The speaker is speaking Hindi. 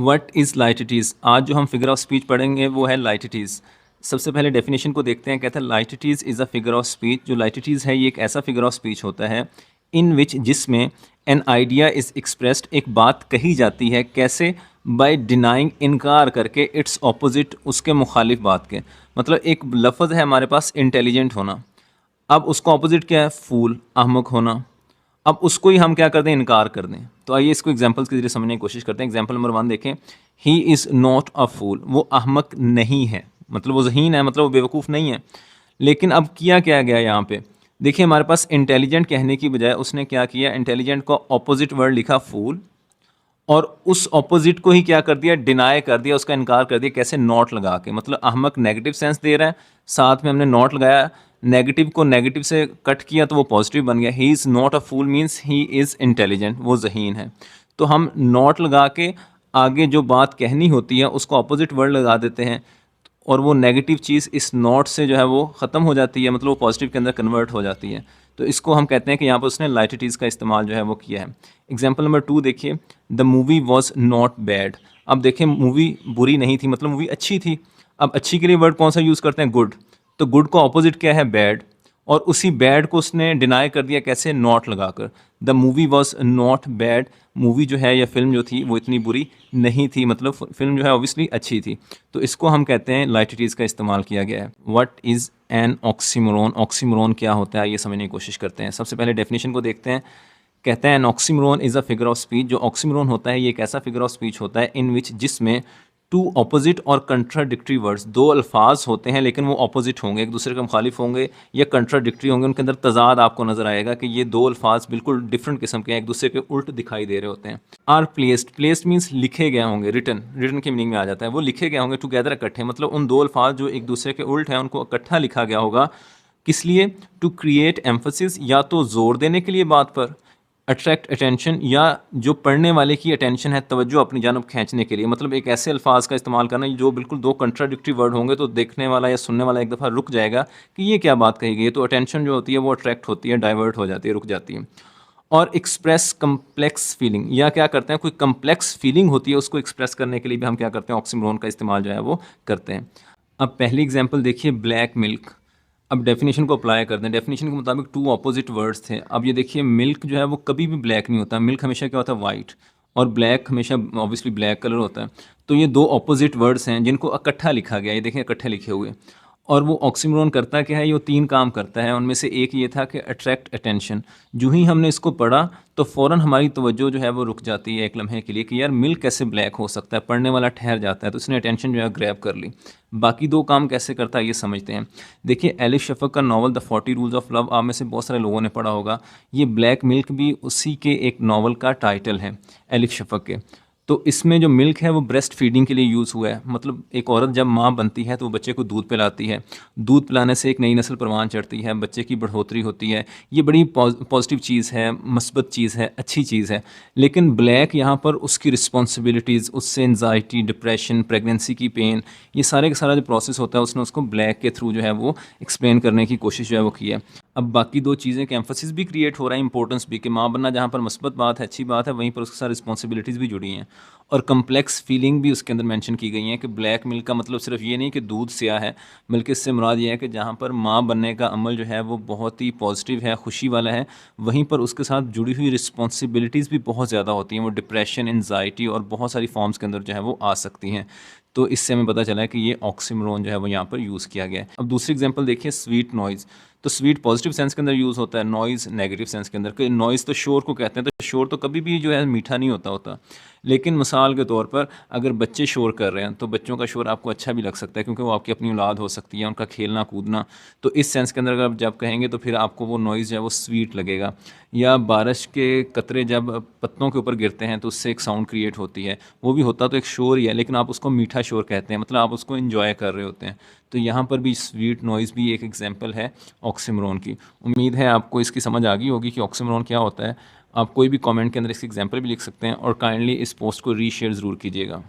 What is लाइटिटीज़। आज जो हम फिगर ऑफ स्पीच पढ़ेंगे वो है लाइटिटीज़। सबसे पहले डेफिनेशन को देखते हैं। कहता है litotes is a figure of speech. जो लाइटिटीज़ है ये एक ऐसा फिगर ऑफ स्पीच होता है इन विच जिसमें एन आइडिया इज़ एक्सप्रेस्ड, एक बात कही जाती है। कैसे? बाय डिनाइंग, इनकार करके, इट्स ऑपोजिट, उसके मुखालिफ बात के। मतलब एक लफ्ज़ है हमारे पास इंटेलिजेंट होना, अब उसका ऑपोजिट क्या है? फूल, अहमक होना। अब उसको ही हम क्या कर दें? इनकार कर दें। तो आइए इसको एग्जांपल्स के जरिए समझने की कोशिश करते हैं। एग्जांपल नंबर 1 देखें। ही इज़ नॉट अ फूल, वो अहमक नहीं है, मतलब वो ज़हीन है, मतलब वो बेवकूफ़ नहीं है। लेकिन अब किया क्या गया यहाँ पे? देखिए हमारे पास इंटेलिजेंट कहने की बजाय उसने क्या किया? इंटेलिजेंट का ऑपोजिट वर्ड लिखा फूल, और उस ऑपोजिट को ही क्या कर दिया? डिनाई कर दिया, उसका इनकार कर दिया। कैसे? नॉट लगा के। मतलब अहमक नेगेटिव सेंस दे रहा है, साथ में हमने नॉट लगाया, नेगेटिव को नेगेटिव से कट किया तो वो पॉजिटिव बन गया। He is not a fool means he is intelligent, वो ज़हीन है। तो हम नॉट लगा के आगे जो बात कहनी होती है उसको ऑपोजिट वर्ड लगा देते हैं, और वो नेगेटिव चीज़ इस नॉट से जो है वो ख़त्म हो जाती है, मतलब वो पॉजिटिव के अंदर कन्वर्ट हो जाती है। तो इसको हम कहते हैं कि यहाँ पर उसने लाइटिटीज़ का इस्तेमाल जो है वो किया है। एग्जाम्पल नंबर 2 देखिए। The movie was not bad. अब देखिए मूवी बुरी नहीं थी, मतलब मूवी अच्छी थी। अब अच्छी के लिए वर्ड कौन सा यूज़ करते हैं? गुड। तो गुड का ऑपोजिट क्या है? बैड। और उसी बैड को उसने डिनाई कर दिया। कैसे? नॉट लगाकर। The movie was not bad, movie जो है या फिल्म जो थी वो इतनी बुरी नहीं थी, मतलब फिल्म जो है ऑब्वियसली अच्छी थी। तो इसको हम कहते हैं लाइटिटीज़ का इस्तेमाल किया गया है। What is an oxymoron. Oxymoron क्या होता है ये समझने की कोशिश करते हैं। सबसे पहले डेफिनेशन को देखते हैं। कहते हैं an oxymoron is a figure of speech. जो ऑक्सीमोरोन होता है ये एक ऐसा फिगर ऑफ स्पीच होता है इन विच जिसमें टू ऑपोजिट और कंट्राडिक्टरी वर्ड्स, दो अल्फाज होते हैं लेकिन वो ऑपोजिट होंगे, एक दूसरे के मुखालिफ होंगे या कंट्राडिक्टरी होंगे, उनके अंदर तजाद आपको नजर आएगा कि ये दो अल्फाज बिल्कुल डिफरेंट किस्म के हैं, एक दूसरे के उल्ट दिखाई दे रहे होते हैं। आर प्लेस्ड, प्लेस्ड मीन्स लिखे गए होंगे, रिटन, रिटन की मीनिंग में आ जाता है। वो लिखे गए होंगे टुगेदर, इकट्ठे, मतलब उन दो अल्फाज जो एक दूसरे के उल्ट हैं उनको इकट्ठा लिखा गया होगा। किस लिए? टू क्रिएट एम्फोसिस, या तो जोर देने के लिए बात पर, अट्रैक्ट अटेंशन, या जो पढ़ने वाले की अटेंशन है, तवज्जो अपनी जानब खींचने के लिए। मतलब एक ऐसे अल्फाज का इस्तेमाल करना जो बिल्कुल दो कंट्राडिक्टरी वर्ड होंगे तो देखने वाला या सुनने वाला एक दफ़ा रुक जाएगा कि ये क्या बात कही गई है। तो अटेंशन जो होती है वो अट्रैक्ट होती है, डाइवर्ट हो जाती है, रुक जाती है। और एक्सप्रेस कम्प्लेक्स फीलिंग, या क्या करते हैं, कोई कम्प्लेक्स फीलिंग होती है उसको एक्सप्रेस करने के लिए भी हम क्या करते हैं? ऑक्सीमोरोन का इस्तेमाल जो है वो करते हैं। अब पहली एग्जाम्पल देखिए, ब्लैक मिल्क। अब डेफिनेशन को अप्लाई करते हैं। डेफिनेशन के मुताबिक टू अपोजिट वर्ड्स थे। अब ये देखिए मिल्क जो है वो कभी भी ब्लैक नहीं होता, मिल्क हमेशा क्या होता है? वाइट, और ब्लैक हमेशा ऑब्वियसली ब्लैक कलर होता है। तो ये दो अपोजिट वर्ड्स हैं जिनको इकट्ठा लिखा गया, ये देखें इकट्ठे लिखे हुए। और वो ऑक्सीमोरोन करता क्या है? ये 3 काम करता है, उनमें से एक ये था कि अट्रैक्ट अटेंशन। जो ही हमने इसको पढ़ा तो फ़ौरन हमारी तवज्जो जो है वो रुक जाती है एक लम्हे के लिए कि यार मिल्क कैसे ब्लैक हो सकता है, पढ़ने वाला ठहर जाता है, तो उसने अटेंशन जो है ग्रैब कर ली। बाकी 2 काम कैसे करता है ये समझते हैं। देखिए एलिफ शफ़क़ का novel the 40 rules of love आप में से बहुत सारे लोगों ने पढ़ा होगा। ये ब्लैक मिल्क भी उसी के एक नावल का टाइटल है, एलिफ शफ़क़ के। तो इसमें जो मिल्क है वो ब्रेस्ट फीडिंग के लिए यूज़ हुआ है। मतलब एक औरत जब माँ बनती है तो वो बच्चे को दूध पिलाती है, दूध पिलाने से एक नई नस्ल परवान चढ़ती है, बच्चे की बढ़ोतरी होती है। ये बड़ी पॉजिटिव चीज़ है, मस्बत चीज़ है, अच्छी चीज़ है। लेकिन ब्लैक यहाँ पर उसकी रिस्पॉन्सिबिलिटीज़, उससे एनजाइटी, डिप्रेशन, प्रेगनेंसी की पेन, ये सारे का सारा जो प्रोसेस होता है उसने उसको ब्लैक के थ्रू जो है वो एक्सप्लेन करने की कोशिश जो है वो की है। अब बाकी 2 चीज़ें के एम्फोसिस भी क्रिएट हो रहा है, इंपॉर्टेंस भी, कि माँ बनना जहाँ पर मस्बत बात है, अच्छी बात है, वहीं पर उसके साथ रिस्पॉन्सिबिलिटीज़ भी जुड़ी हैं। और कम्प्लेक्स फीलिंग भी उसके अंदर मेंशन की गई हैं कि ब्लैक मिल्क का मतलब सिर्फ ये नहीं कि दूध स्याह है, बल्कि इससे मुराद ये है कि जहाँ पर माँ बनने का अमल जो है वो बहुत ही पॉजिटिव है, खुशी वाला है, वहीं पर उसके साथ जुड़ी हुई रिस्पॉन्सिबिलिटीज़ भी बहुत ज़्यादा होती हैं। वो डिप्रेशन, एनजाइटी और बहुत सारी फॉर्म्स के अंदर जो है वो आ सकती हैं। तो इससे हमें पता चला है कि ये ऑक्सीमोरोन जो है वो यहाँ पर यूज़ किया गया है। अब दूसरी एग्जांपल देखिए, स्वीट नॉइज़। तो स्वीट पॉजिटिव सेंस के अंदर यूज़ होता है, नॉइज़ नेगेटिव सेंस के अंदर। कि नॉइज़ तो शोर को कहते हैं, तो शोर तो कभी भी जो है मीठा नहीं होता। लेकिन मिसाल के तौर पर अगर बच्चे शोर कर रहे हैं तो बच्चों का शोर आपको अच्छा भी लग सकता है क्योंकि वो आपकी अपनी औलाद हो सकती है, उनका खेलना कूदना। तो इस सेंस के अंदर अगर आप जब कहेंगे तो फिर आपको वो नॉइज़ जो है वो स्वीट लगेगा। या बारिश के कतरे जब पत्तों के ऊपर गिरते हैं तो उससे एक साउंड क्रिएट होती है, वो भी होता तो एक शोर ही है, लेकिन आप उसको मीठा शोर कहते हैं, मतलब आप उसको इन्जॉय कर रहे होते हैं। तो यहाँ पर भी स्वीट नॉइज़ भी एक एग्जांपल है ऑक्सीमोरोन की। उम्मीद है आपको इसकी समझ आ गई होगी कि ऑक्सीमोरोन क्या होता है। आप कोई भी कमेंट के अंदर इसकी एग्जांपल भी लिख सकते हैं, और काइंडली इस पोस्ट को रीशेयर ज़रूर कीजिएगा।